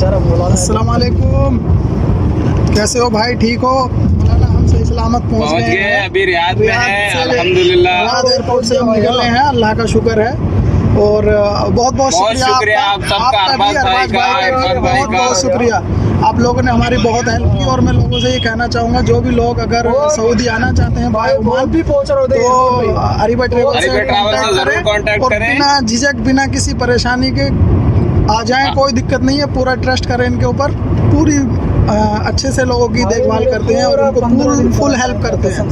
अस्सलाम वालेकुम, कैसे हो भाई? ठीक हो? मौलाना हम सही सलामत पहुंच गए हैं। अभी रियाद में रियाद है, से- अल्हम्दुलिल्लाह। रियाद एयरपोर्ट से हम निकल रहे हैं, अल्लाह का शुक्र है। और बहुत बहुत शुक्रिया आप सबका, आपका भी, अरबाज भाई अरबाज का, भाई का इरफान भी भाई बहुत का। बहुत शुक्रिया। आप लोगों ने हमारी बहुत हेल्प की। और मैं लोगों से ये कहना चाहूँगा, जो भी लोग अगर सऊदी आना चाहते हैं बाय ओमान भी पहुँच रहे तो अरीबा ट्रेवल से अरीबा ट्रैवल से जरूर करें कांटेक्ट और करें। बिना झिझक, बिना किसी परेशानी के आ जाएं, कोई दिक्कत नहीं है। पूरा ट्रस्ट करें इनके ऊपर, पूरी अच्छे से लोगों की देखभाल करते हैं और उनको फुल हेल्प करते हैं।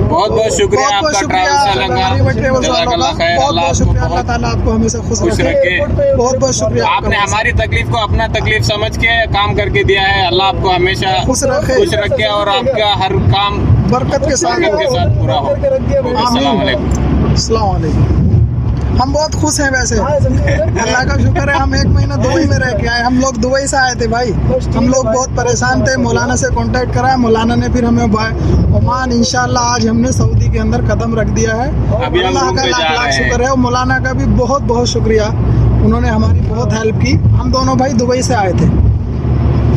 बहुत बहुत शुक्रिया आपका, ट्रैवल से लगा। अरीबा ट्रेवल्स वालों का बहुत बहुत शुक्रिया। अल्लाह ताला आपको हमेशा खुश खुश रखे। रखे। बहुत बहुत शुक्रिया आपने आपका। हमारी तकलीफ को अपना तकलीफ समझ के काम करके दिया है। अल्लाह आपको हमेशा खुश रखे। खुश रखे और आपका हर काम बरकत के साथ बरकत के साथ पूरा हो। अस्सलाम वालेकुम। अस्सलाम वालेकुम। हम बहुत खुश हैं वैसे, अल्लाह का शुक्र है। हम 1 महीना दुबई में रह के आए। हम लोग दुबई से आए थे भाई। हम लोग बहुत परेशान थे, मौलाना से कांटेक्ट करा, मौलाना ने फिर हमें ओमान इंशाल्लाह आज हमने सऊदी के अंदर कदम रख दिया है। अभी हम अल्लाह रूम का पे लाख जा लाख रहे शुक्र हैं। है। और मौलाना का भी बहुत बहुत शुक्रिया, उन्होंने हमारी बहुत हेल्प की। हम दोनों भाई दुबई से आए थे।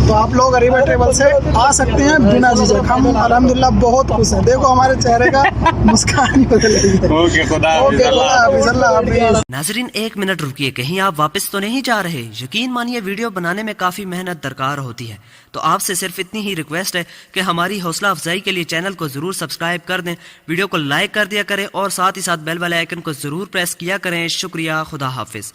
तो आप लोग अरीबा ट्रेवल से आ सकते हैं बिना झिझक। हम अल्हम्दुलिल्लाह बहुत खुश हैं। देखो हमारे चेहरे का मुस्कान ही बदल गई है। ओके, खुदा ओके, खुदा हाफिज़, अल्लाह हाफिज़। नाजरीन, 1 मिनट रुकिए, कहीं आप वापस तो नहीं जा रहे? यकीन मानिए वीडियो बनाने में काफ़ी मेहनत दरकार होती है, तो आपसे सिर्फ इतनी ही रिक्वेस्ट है कि हमारी हौसला अफजाई के लिए चैनल को ज़रूर सब्सक्राइब कर दें, वीडियो को लाइक कर दिया करें और साथ ही साथ बेल वाले आइकन को ज़रूर प्रेस किया करें। शुक्रिया, खुदा हाफिज़।